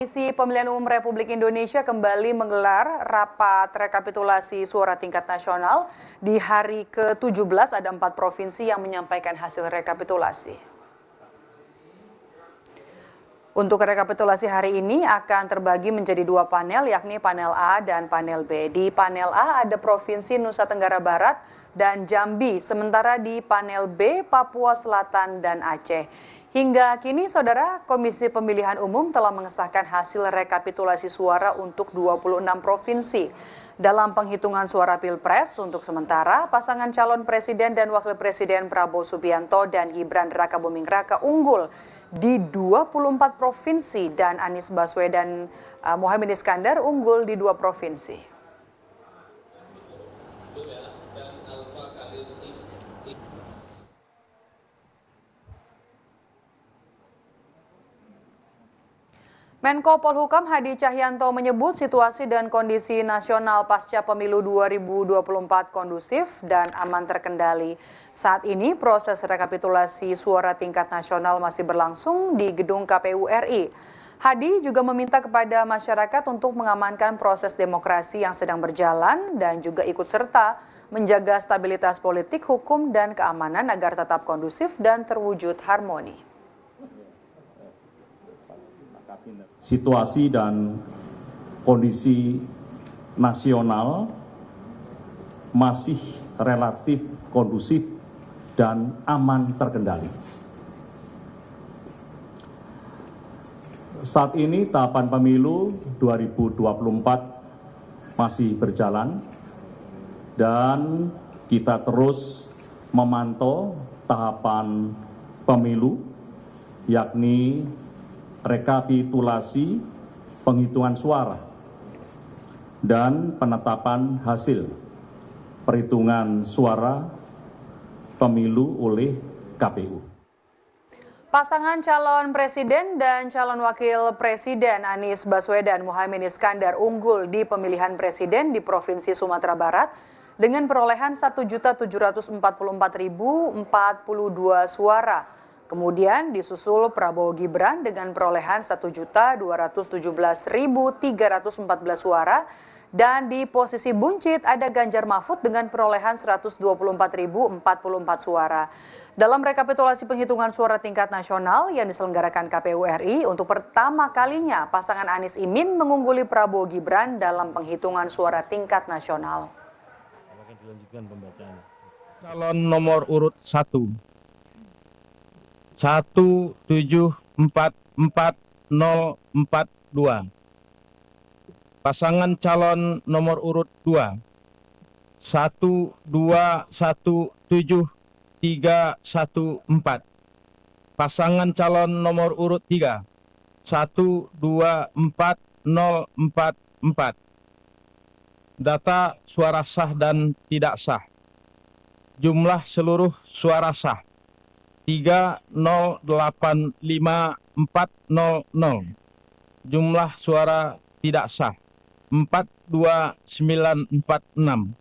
Komisi Pemilihan Umum Republik Indonesia kembali menggelar rapat rekapitulasi suara tingkat nasional. Di hari ke-17 ada 4 provinsi yang menyampaikan hasil rekapitulasi. Untuk rekapitulasi hari ini akan terbagi menjadi 2 panel, yakni panel A dan panel B. Di panel A ada Provinsi Nusa Tenggara Barat dan Jambi, sementara di panel B Papua Selatan dan Aceh. Hingga kini, Saudara, Komisi Pemilihan Umum telah mengesahkan hasil rekapitulasi suara untuk 26 provinsi. Dalam penghitungan suara Pilpres, untuk sementara, pasangan calon Presiden dan Wakil Presiden Prabowo Subianto dan Gibran Rakabuming Raka unggul di 24 provinsi dan Anies Baswedan Muhaimin Iskandar unggul di 2 provinsi. Menko Polhukam Hadi Cahyanto menyebut situasi dan kondisi nasional pasca pemilu 2024 kondusif dan aman terkendali. Saat ini proses rekapitulasi suara tingkat nasional masih berlangsung di gedung KPU RI. Hadi juga meminta kepada masyarakat untuk mengamankan proses demokrasi yang sedang berjalan dan juga ikut serta menjaga stabilitas politik, hukum, dan keamanan agar tetap kondusif dan terwujud harmoni. Situasi dan kondisi nasional masih relatif kondusif dan aman terkendali. Saat ini tahapan pemilu 2024 masih berjalan dan kita terus memantau tahapan pemilu, yakni rekapitulasi penghitungan suara dan penetapan hasil perhitungan suara pemilu oleh KPU. Pasangan calon presiden dan calon wakil presiden Anies Baswedan Muhaimin Iskandar unggul di pemilihan presiden di Provinsi Sumatera Barat dengan perolehan 1.744.042 suara. Kemudian disusul Prabowo Gibran dengan perolehan 1.217.314 suara dan di posisi buncit ada Ganjar Mahfud dengan perolehan 124.044 suara. Dalam rekapitulasi penghitungan suara tingkat nasional yang diselenggarakan KPU RI, untuk pertama kalinya pasangan Anies Imin mengungguli Prabowo Gibran dalam penghitungan suara tingkat nasional. Dilanjutkan pembacaannya. Calon nomor urut 1. 1744042. Pasangan calon nomor urut 2 1217314. Pasangan calon nomor urut 3 124044. Data suara sah dan tidak sah. Jumlah seluruh suara sah 3085400. Jumlah suara tidak sah 42946.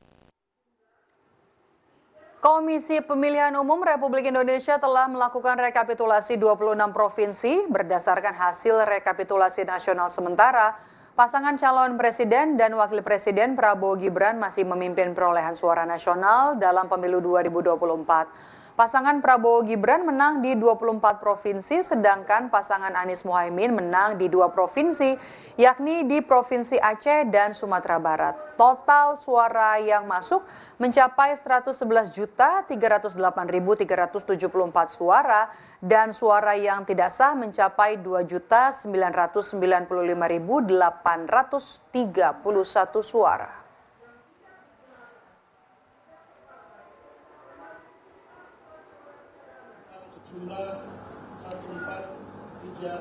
Komisi Pemilihan Umum Republik Indonesia telah melakukan rekapitulasi 26 provinsi berdasarkan hasil rekapitulasi nasional sementara. Pasangan calon presiden dan wakil presiden Prabowo Gibran masih memimpin perolehan suara nasional dalam pemilu 2024. Pasangan Prabowo Gibran menang di 24 provinsi, sedangkan pasangan Anies Muhaimin menang di 2 provinsi, yakni di Provinsi Aceh dan Sumatera Barat. Total suara yang masuk mencapai 111.308.374 suara dan suara yang tidak sah mencapai 2.995.831 suara.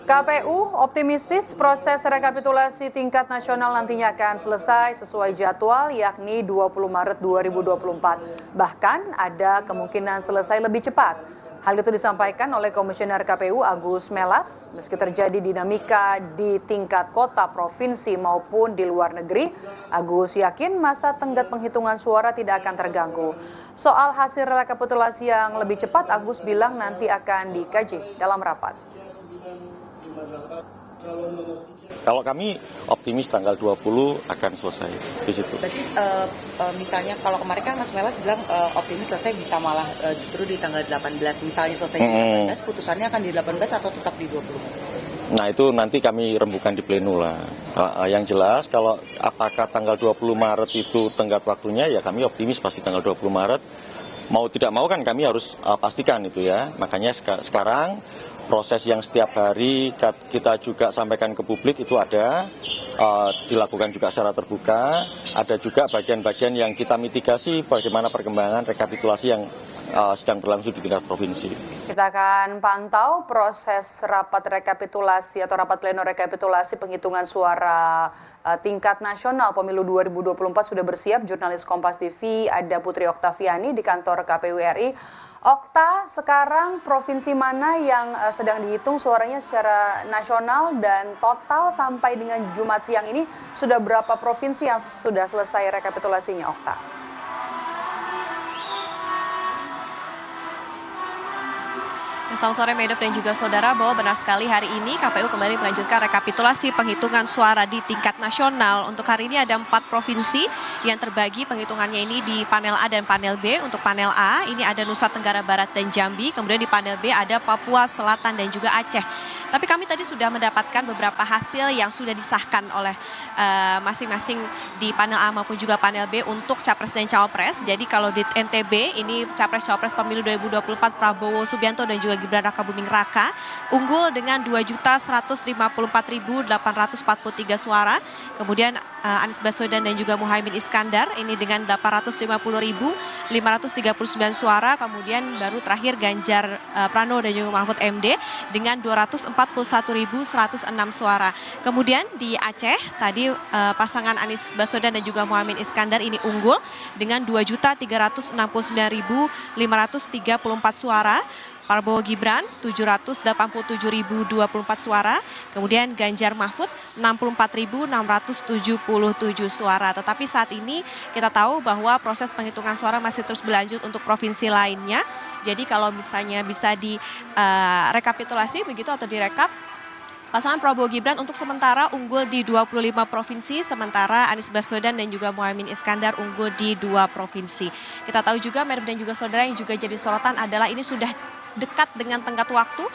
KPU optimistis proses rekapitulasi tingkat nasional nantinya akan selesai sesuai jadwal, yakni 20 Maret 2024. Bahkan ada kemungkinan selesai lebih cepat. Hal itu disampaikan oleh Komisioner KPU Agus Melas. Meski terjadi dinamika di tingkat kota, provinsi maupun di luar negeri, Agus yakin masa tenggat penghitungan suara tidak akan terganggu. Soal hasil rekapitulasi yang lebih cepat, Agus bilang nanti akan dikaji dalam rapat. Calon nomor 3 Kalau kami optimis tanggal 20 akan selesai di situ. Berarti misalnya kalau kemarin kan Mas Melas bilang optimis selesai bisa malah justru di tanggal 18. Misalnya selesai di 18, putusannya akan di 18 atau tetap di 20, Mas? Nah itu nanti kami rembukan di pleno lah. Yang jelas kalau apakah tanggal 20 Maret itu tenggat waktunya, ya kami optimis pasti tanggal 20 Maret. Mau tidak mau kan kami harus pastikan itu ya. Makanya sekarang proses yang setiap hari kita juga sampaikan ke publik itu ada, dilakukan juga secara terbuka. Ada juga bagian-bagian yang kita mitigasi bagaimana perkembangan rekapitulasi yang sedang berlangsung di tingkat provinsi. Kita akan pantau proses rapat rekapitulasi atau rapat pleno rekapitulasi penghitungan suara tingkat nasional pemilu 2024 sudah bersiap. Jurnalis Kompas TV ada Putri Oktaviani di kantor KPU RI. Okta, sekarang provinsi mana yang sedang dihitung suaranya secara nasional dan total sampai dengan Jumat siang ini sudah berapa provinsi yang sudah selesai rekapitulasinya, Okta? Selamat sore Medop dan juga saudara, bahwa benar sekali hari ini KPU kembali melanjutkan rekapitulasi penghitungan suara di tingkat nasional. Untuk hari ini ada 4 provinsi yang terbagi penghitungannya ini di panel A dan panel B. Untuk panel A ini ada Nusa Tenggara Barat dan Jambi, kemudian di panel B ada Papua Selatan dan juga Aceh. Tapi kami tadi sudah mendapatkan beberapa hasil yang sudah disahkan oleh masing-masing di panel A maupun juga panel B untuk Capres dan Cawapres. Jadi kalau di NTB ini Capres Cawapres pemilu 2024 Prabowo Subianto dan juga Gibran Rakabuming Raka unggul dengan 2.154.843 suara. Kemudian Anies Baswedan dan juga Muhaimin Iskandar ini dengan 850.539 suara. Kemudian baru terakhir Ganjar Pranowo dan juga Mahfud MD dengan 241.106 suara. Kemudian di Aceh tadi pasangan Anies Baswedan dan juga Muhaimin Iskandar ini unggul dengan 2.369.534 suara. Prabowo Gibran 787.024 suara, kemudian Ganjar Mahfud 64.677 suara. Tetapi saat ini kita tahu bahwa proses penghitungan suara masih terus berlanjut untuk provinsi lainnya. Jadi kalau misalnya bisa direkapitulasi begitu atau direkap, pasangan Prabowo Gibran untuk sementara unggul di 25 provinsi, sementara Anies Baswedan dan juga Muhaimin Iskandar unggul di 2 provinsi. Kita tahu juga, Merib dan juga saudara, yang juga jadi sorotan adalah ini sudah dekat dengan tenggat waktu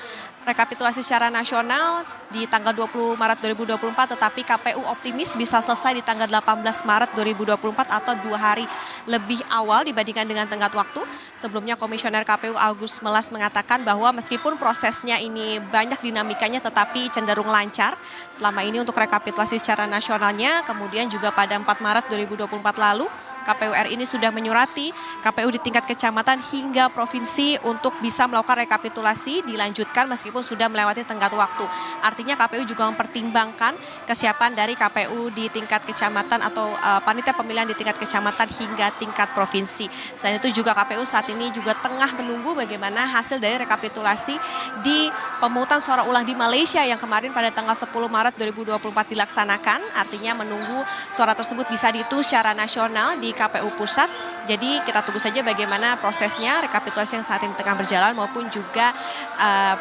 rekapitulasi secara nasional di tanggal 20 Maret 2024, tetapi KPU optimis bisa selesai di tanggal 18 Maret 2024 atau 2 hari lebih awal dibandingkan dengan tenggat waktu. Sebelumnya Komisioner KPU Agus Melas mengatakan bahwa meskipun prosesnya ini banyak dinamikanya tetapi cenderung lancar selama ini untuk rekapitulasi secara nasionalnya. Kemudian juga pada 4 Maret 2024 lalu KPU RI ini sudah menyurati KPU di tingkat kecamatan hingga provinsi untuk bisa melakukan rekapitulasi dilanjutkan meskipun sudah melewati tenggat waktu. Artinya KPU juga mempertimbangkan kesiapan dari KPU di tingkat kecamatan atau panitia pemilihan di tingkat kecamatan hingga tingkat provinsi. Selain itu juga KPU saat ini juga tengah menunggu bagaimana hasil dari rekapitulasi di pemungutan suara ulang di Malaysia yang kemarin pada tanggal 10 Maret 2024 dilaksanakan. Artinya menunggu suara tersebut bisa dihitung secara nasional di KPU Pusat. Jadi kita tunggu saja bagaimana prosesnya rekapitulasi yang saat ini tengah berjalan maupun juga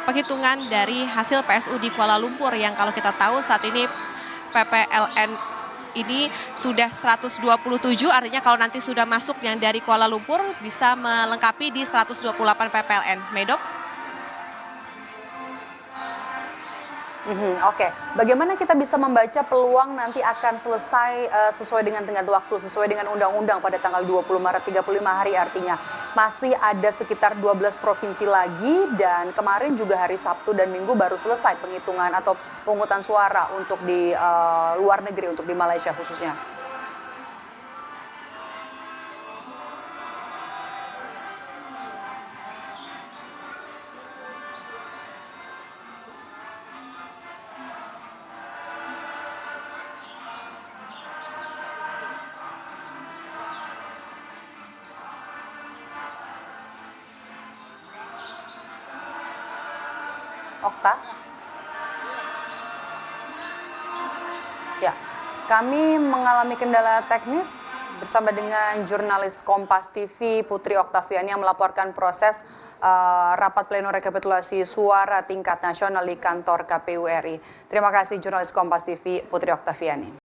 penghitungan dari hasil PSU di Kuala Lumpur yang kalau kita tahu saat ini PPLN ini sudah 127, artinya kalau nanti sudah masuk yang dari Kuala Lumpur bisa melengkapi di 128 PPLN. Medok? Oke, bagaimana kita bisa membaca peluang nanti akan selesai sesuai dengan tenggat waktu, sesuai dengan undang-undang pada tanggal 20 Maret, 35 hari artinya. Masih ada sekitar 12 provinsi lagi dan kemarin juga hari Sabtu dan Minggu baru selesai penghitungan atau pemungutan suara untuk di luar negeri, untuk di Malaysia khususnya. Okta? Ya, kami mengalami kendala teknis bersama dengan jurnalis Kompas TV Putri Oktaviani yang melaporkan proses rapat pleno rekapitulasi suara tingkat nasional di kantor KPU RI. Terima kasih jurnalis Kompas TV Putri Oktaviani.